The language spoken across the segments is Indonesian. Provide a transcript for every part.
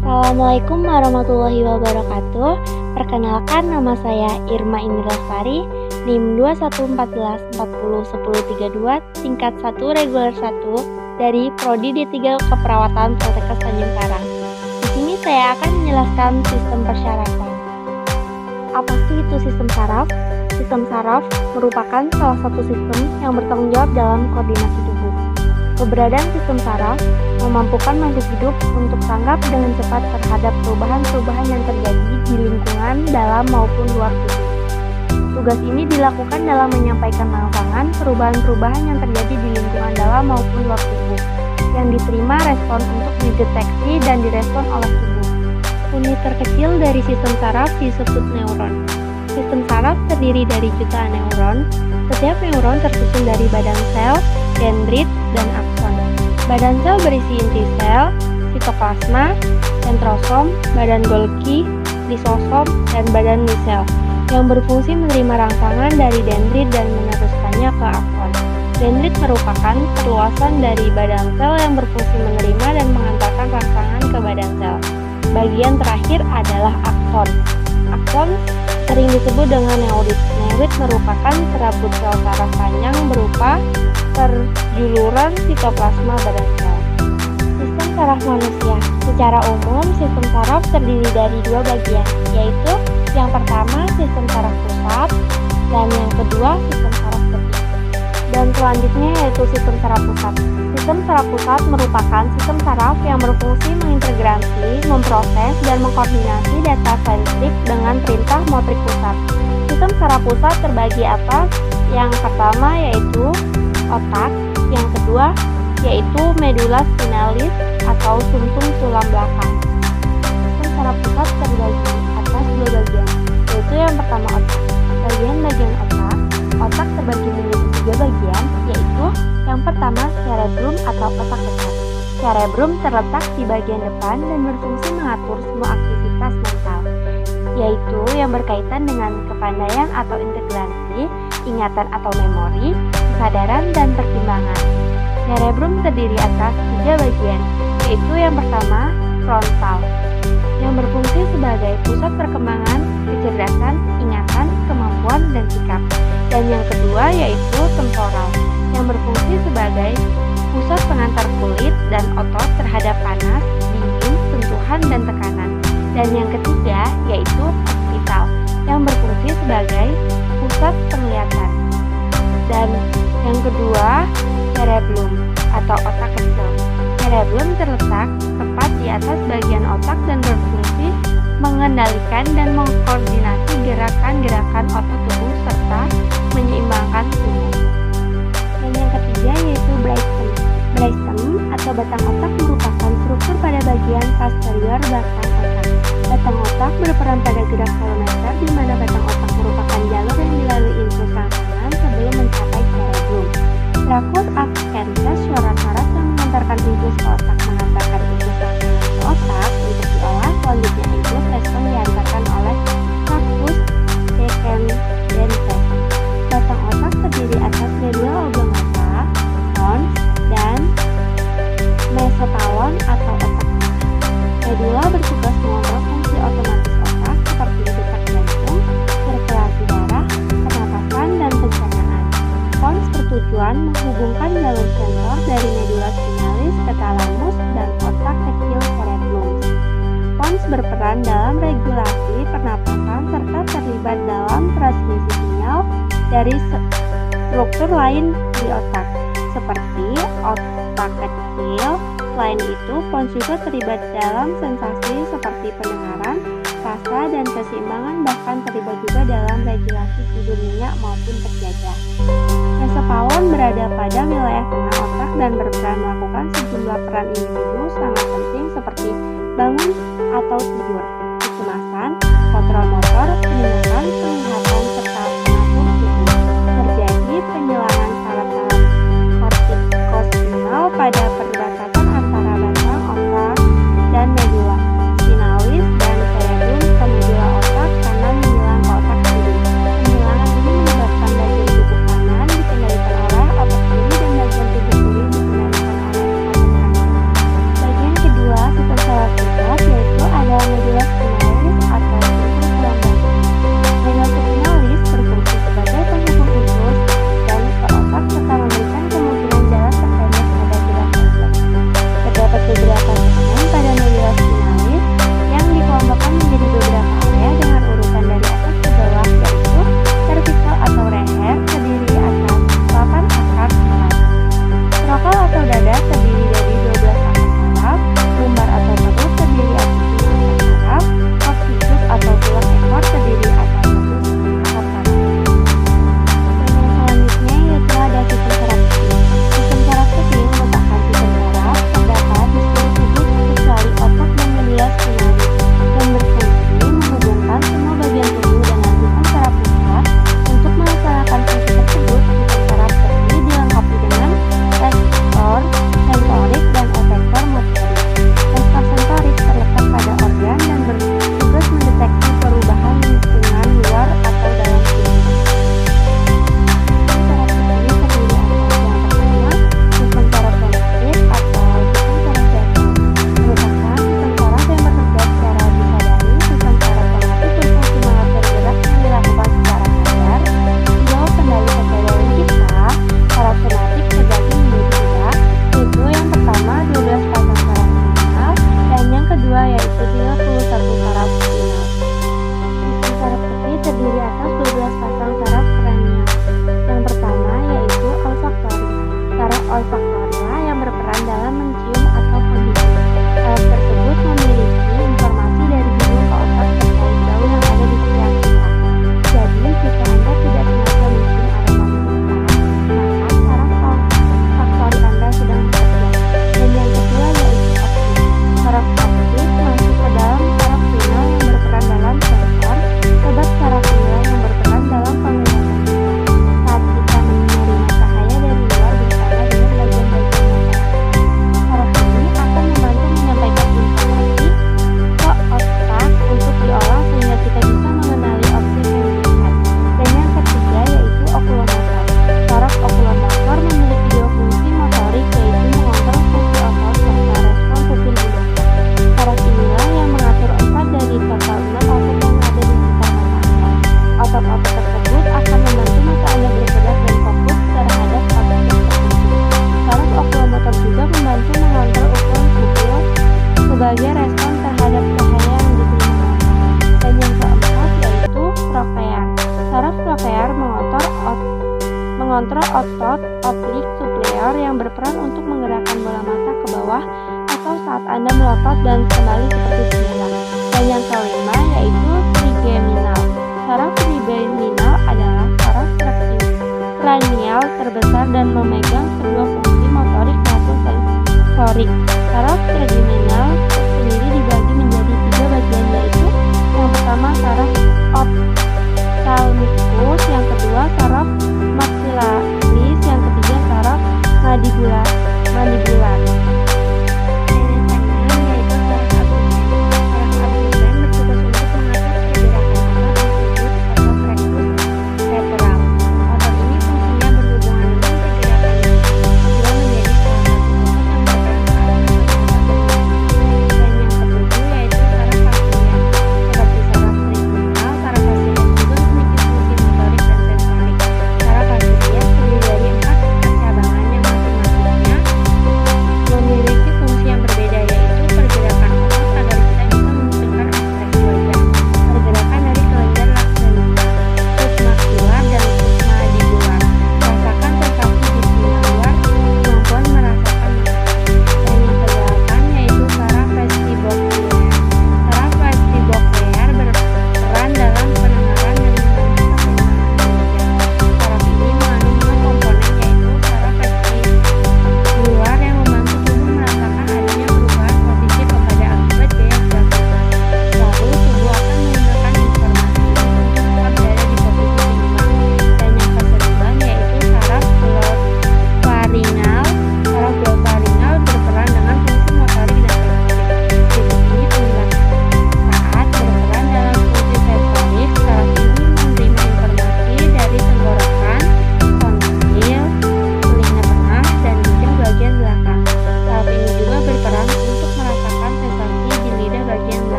Assalamualaikum warahmatullahi wabarakatuh. Perkenalkan, nama saya Irma Indri Lestari, NIM 2114401032, tingkat 1 reguler 1 dari Prodi D3 Keperawatan Poltekkes Tanjung Karang. Di sini saya akan menjelaskan sistem persyaratan. Apa sih itu sistem saraf? Sistem saraf merupakan salah satu sistem yang bertanggung jawab dalam koordinasi tubuh. Keberadaan sistem saraf memampukan makhluk hidup untuk tanggap dengan cepat terhadap perubahan-perubahan yang terjadi di lingkungan dalam maupun luar tubuh. Tugas ini dilakukan dalam menyampaikan rangsangan perubahan-perubahan yang terjadi di lingkungan dalam maupun luar tubuh, yang diterima respon untuk dideteksi dan direspon oleh tubuh. Unit terkecil dari sistem saraf disebut neuron. Sistem saraf terdiri dari jutaan neuron. Setiap neuron tersusun dari badan sel, dendrit, dan akson. Badan sel berisi inti sel, sitoplasma, sentrosom, badan Golgi, lisosom, dan badan misel, yang berfungsi menerima rangsangan dari dendrit dan meneruskannya ke akson. Dendrit merupakan perluasan dari badan sel yang berfungsi menerima dan mengantarkan rangsangan ke badan sel. Bagian terakhir adalah akson. Akson sering disebut dengan neurit. Neurit merupakan serabut sel saraf panjang berupa perjuluran sitoplasma badan sel. Sistem saraf manusia. Secara umum, sistem saraf terdiri dari dua bagian, yaitu yang pertama sistem saraf pusat dan yang kedua sistem saraf tepi. Dan selanjutnya yaitu sistem saraf pusat. Sistem saraf pusat merupakan sistem saraf yang berfungsi mengintegrasi, memproses, dan mengkoordinasi data sentrik dengan perintah motrik pusat. Sistem saraf pusat terbagi atas. Yang pertama yaitu otak, yang kedua yaitu medula spinalis atau sumsum tulang belakang. Sistem saraf pusat terbagi atas dua bagian, yaitu yang pertama otak. Bagian-bagian otak terbagi menjadi tiga bagian, yaitu yang pertama cerebrum atau otak besar. Cerebrum terletak di bagian depan dan berfungsi mengatur semua aktivitas mental, yaitu yang berkaitan dengan kepandaian atau integrasi, ingatan atau memori, kesadaran, dan pertimbangan. Cerebrum terdiri atas tiga bagian, yaitu yang pertama frontal, yang berfungsi sebagai pusat perkembangan, kecerdasan, ingatan, kemampuan, dan sikap. Dan yang kedua yaitu temporal, yang berfungsi sebagai pusat pengantar kulit dan otot terhadap panas, dingin, sentuhan, dan tekanan. Dan yang ketiga yaitu orbital, yang berfungsi sebagai pusat penglihatan. Dan yang kedua cerebellum atau otak kecil. Cerebellum terletak tepat di atas bagian otak dan berfungsi mengendalikan dan mengkoordinasi gerakan-gerakan otot tubuh serta menyeimbangkan tubuh. Dan yang ketiga yaitu brainstem. Brainstem atau batang otak merupakan struktur pada bagian posterior batang otak. Batang otak berperan pada gerak volumeter, di mana batang otak merupakan jalur yang dilalui impuls rangsangan sebelum mencapai cerebellum. Tracus accumbens suara saraf yang mengantarkan impuls ke otak mengantarkan impuls rangsangan ke otak untuk diolah. Selanjutnya impuls respon diantarkan oleh tracus decumbens. Batang otak terdiri atas medula oblongata, pons, dan mesotalon atau otak. Medula bertugas mengontrol fungsi otomatis otak seperti detak jantung, sirkulasi darah, pernapasan, dan pencernaan. Pons bertujuan menghubungkan jalur sensor dari medula spinalis ke talamus dan otak kecil cerebellum. Pons berperan dalam regulasi pernapasan serta terlibat dalam transmisi sinyal dari struktur lain di otak, seperti otak kecil. Selain itu, pons juga terlibat dalam sensasi seperti pendengaran, rasa, dan keseimbangan, bahkan terlibat juga dalam regulasi tidur nyenyak maupun terjaga. Mesotalon berada pada wilayah tengah otak dan berperan melakukan sejumlah peran individu sangat penting seperti bangun atau tidur, kecemasan, kontrol motor, penindakan, penglihatan, serta pengatur tubuh. Terjadi penyelangan saraf-saraf kortikospinal pada perbatasan antara batang otak dan medula spinalis dan cerebellum ke medula otak karena menyilang ke otak kiri. Penyilangan ini menyebabkan bagian tubuh kanan dikendalikan oleh otak kiri dan bagian tubuh kiri dikendalikan oleh otak kanan. Bagian kedua sistem saraf pusat yaitu respon terhadap cahaya yang diterima mata. Dan yang keempat yaitu trokear. Saraf trokear mengontrol otot optik superior yang berperan untuk menggerakkan bola mata ke bawah atau saat Anda melotot dan kembali seperti semula. Dan yang kelima yaitu trigeminal. Saraf trigeminal adalah saraf kranial terbesar dan memegang sebuah fungsi motorik maupun sensorik. Saraf trigeminal sendiri dibagi menjadi 3 bagian, yaitu yang pertama saraf ophthalmicus, yang kedua saraf maxillaris, yang ketiga saraf mandibular.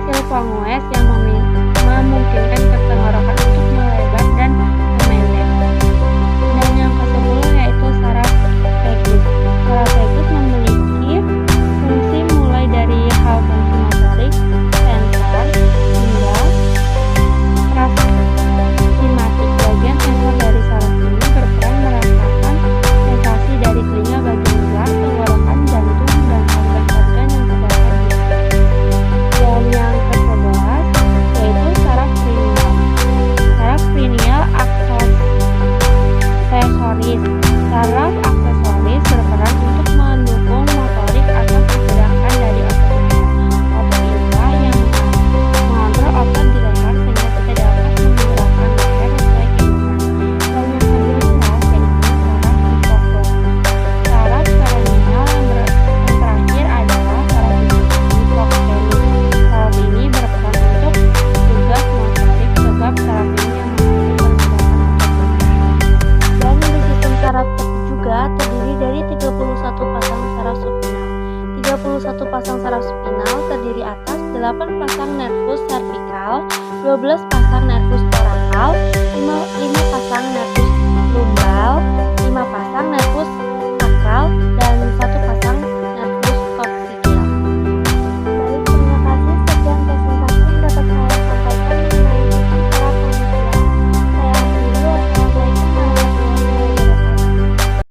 Silvangoes yang memungkinkan tenggorokan untuk melebar dan memendek. Dan yang ke-10 yaitu saraf vagus. Saraf vagus memiliki fungsi mulai dari hal fungsi motorik, sensor, hingga pragmatik. Bagian sensor dari saraf ini berperan merasakan sensasi dari telinga bagian luar, tenggorokan, jantung, dan organ-organ yang terdapat di dalam. Dan yang ke-11 yaitu saraf cranial. Saraf cranial aksesoris. Saraf aksesoris berperan untuk mendukung motorik atau pergerakan dari otot leher. Otot inilah yang mengontrol otot di leher sehingga kita dapat menggerakkan leher sesuai keinginan. Dan yang ke-12 yaitu saraf hipoglottis. Saraf cranial yang terakhir adalah saraf hipoglottis. Saraf ini berperan untuk tugas motorik sebab saraf ini yang mengatur pergerakan otot leher. Dan di sistem saraf juga terdiri dari 31 pasang saraf spinal. 31 pasang saraf spinal terdiri atas 8 pasang nervus cervical, 12 pasang nervus thoracal, 5 pasang nervus lumbal, 5 pasang nervus sakral, dan